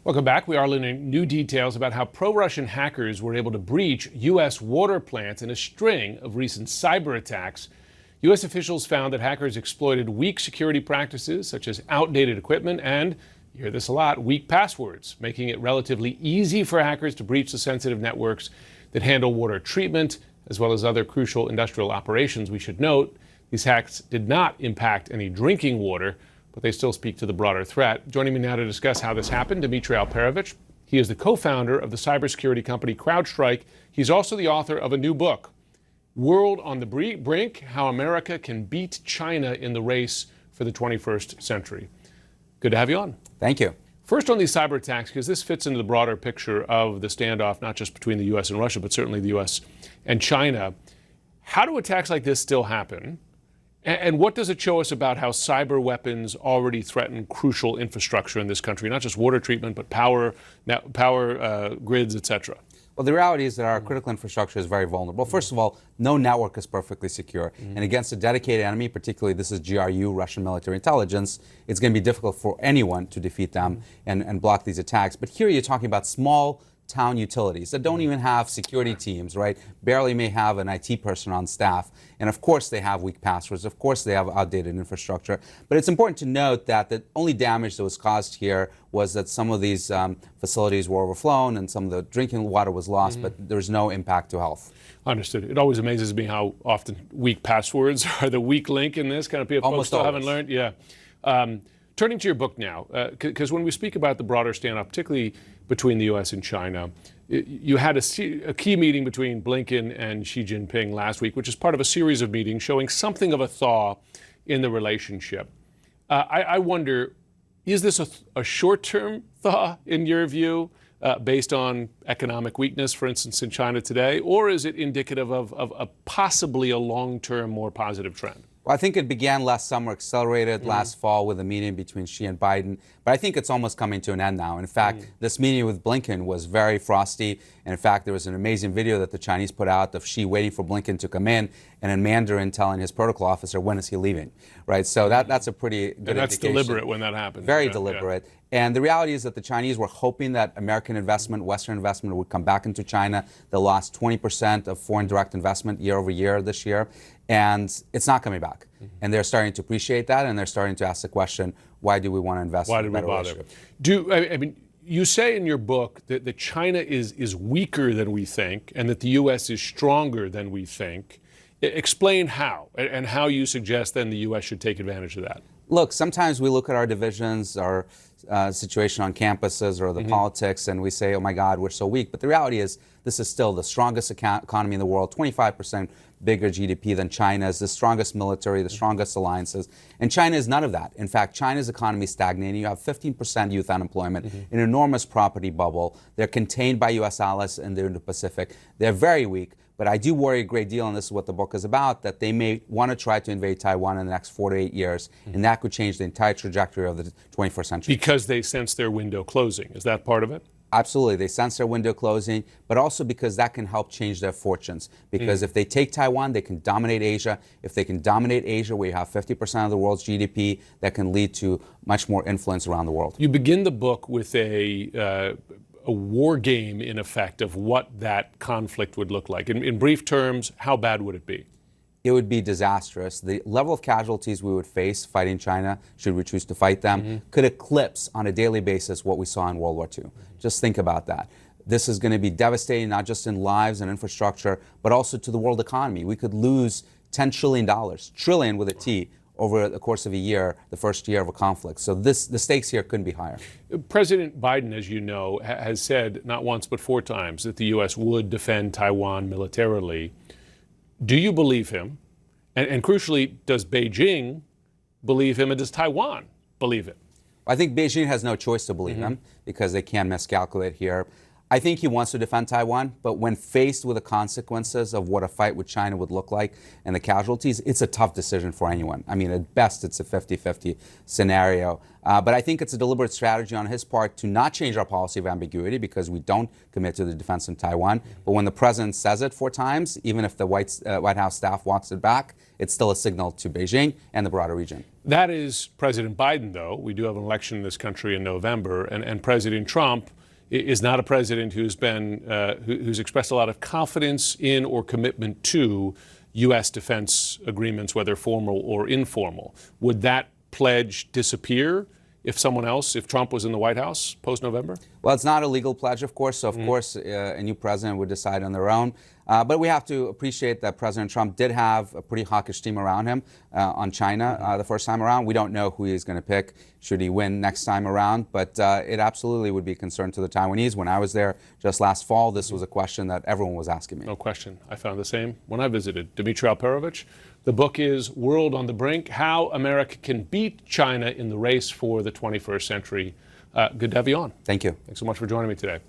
Welcome back. We are learning new details about how pro-Russian hackers were able to breach U.S. water plants in a string of recent cyber attacks. U.S. officials found that hackers exploited weak security practices, such as outdated equipment and, you hear this a lot, weak passwords, making it relatively easy for hackers to breach the sensitive networks that handle water treatment, as well as other crucial industrial operations. We should note these hacks did not impact any drinking water, but they still speak to the broader threat. Joining me now to discuss how this happened, Dmitri Alperovitch. He is the co-founder of the cybersecurity company CrowdStrike. He's also the author of a new book, World on the Brink, How America Can Beat China in the Race for the 21st Century. Good to have you on. Thank you. First on these cyber attacks, because this fits into the broader picture of the standoff, not just between the U.S. and Russia, but certainly the U.S. and China. How do attacks like this still happen? And what does it show us about how cyber weapons already threaten crucial infrastructure in this country, not just water treatment, but power grids, et cetera? Well, the reality is that our critical infrastructure is very vulnerable. First of all, no network is perfectly secure. And against a dedicated enemy, particularly this is GRU, Russian military intelligence, it's going to be difficult for anyone to defeat them and block these attacks. But here you're talking about small town utilities that don't even have security teams, right? Barely may have an IT person on staff. And of course they have weak passwords. Of course they have outdated infrastructure. But it's important to note that the only damage that was caused here was that some of these facilities were overflown and some of the drinking water was lost, but there's no impact to health. Understood. It always amazes me how often weak passwords are the weak link in this. Kind of people Almost still always. haven't learned. Yeah. Turning to your book now, because when we speak about the broader standoff, particularly between the U.S. and China, you had a key meeting between Blinken and Xi Jinping last week, which is part of a series of meetings showing something of a thaw in the relationship. I wonder, is this a short-term thaw in your view, based on economic weakness, for instance, in China today, or is it indicative of possibly a long-term, more positive trend? Well, I think it began last summer, accelerated last fall with a meeting between Xi and Biden. But I think it's almost coming to an end now. In fact, this meeting with Blinken was very frosty. And in fact, there was an amazing video that the Chinese put out of Xi waiting for Blinken to come in and in Mandarin telling his protocol officer, when is he leaving, right? So that's a pretty good And that's indication. deliberate when that happens. Very deliberate. Yeah. And the reality is that the Chinese were hoping that American investment, Western investment would come back into China. They lost 20% of foreign direct investment year over year this year. And it's not coming back. And they're starting to appreciate that, and they're starting to ask the question, why do we want to invest why in a did we better bother? relationship? I mean, you say in your book that China is weaker than we think and that the U.S. is stronger than we think. Explain how, and how you suggest then the U.S. should take advantage of that. Look, sometimes we look at our divisions, our situation on campuses or the politics, and we say, oh my God, we're so weak. But the reality is this is still the strongest economy in the world, 25% bigger GDP than China's, the strongest military, the strongest alliances. And China is none of that. In fact, China's economy is stagnating. You have 15% youth unemployment, an enormous property bubble. They're contained by U.S. allies in the Indo-Pacific. They're very weak. But I do worry a great deal, and this is what the book is about, that they may want to try to invade Taiwan in the next 4 to 8 years, and that could change the entire trajectory of the 21st century. Because they sense their window closing. Is that part of it? Absolutely. They sense their window closing, but also because that can help change their fortunes. Because if they take Taiwan, they can dominate Asia. If they can dominate Asia, where you have 50% of the world's GDP, that can lead to much more influence around the world. You begin the book with a war game, in effect, of what that conflict would look like. In brief terms, how bad would it be? It would be disastrous. The level of casualties we would face fighting China, should we choose to fight them, could eclipse on a daily basis what we saw in World War II. Just think about that. This is going to be devastating, not just in lives and infrastructure, but also to the world economy. We could lose $10 trillion, trillion with a T, over the course of a year, the first year of a conflict. So the stakes here couldn't be higher. President Biden, as you know, has said not once but 4 times that the U.S. would defend Taiwan militarily. Do you believe him? And crucially, does Beijing believe him, and does Taiwan believe it? I think Beijing has no choice to believe him because they can't miscalculate here. I think he wants to defend Taiwan, but when faced with the consequences of what a fight with China would look like and the casualties, it's a tough decision for anyone. I mean, at best, it's a 50-50 scenario. But I think it's a deliberate strategy on his part to not change our policy of ambiguity because we don't commit to the defense of Taiwan. But when the president says it 4 times, even if the White House staff walks it back, it's still a signal to Beijing and the broader region. That is President Biden, though. We do have an election in this country in November, and President Trump is not a president who's expressed a lot of confidence in or commitment to U.S. defense agreements, whether formal or informal. Would that pledge disappear if Trump was in the White House post-November? Well, it's not a legal pledge, of course, so of course a new president would decide on their own. But we have to appreciate that President Trump did have a pretty hawkish team around him on China the first time around. We don't know who he's going to pick should he win next time around, but it absolutely would be a concern to the Taiwanese. When I was there just last fall, this was a question that everyone was asking me. No question. I found the same when I visited. Dmitri Alperovitch. The book is World on the Brink, How America Can Beat China in the Race for the 21st Century. Good to have you on. Thank you. Thanks so much for joining me today.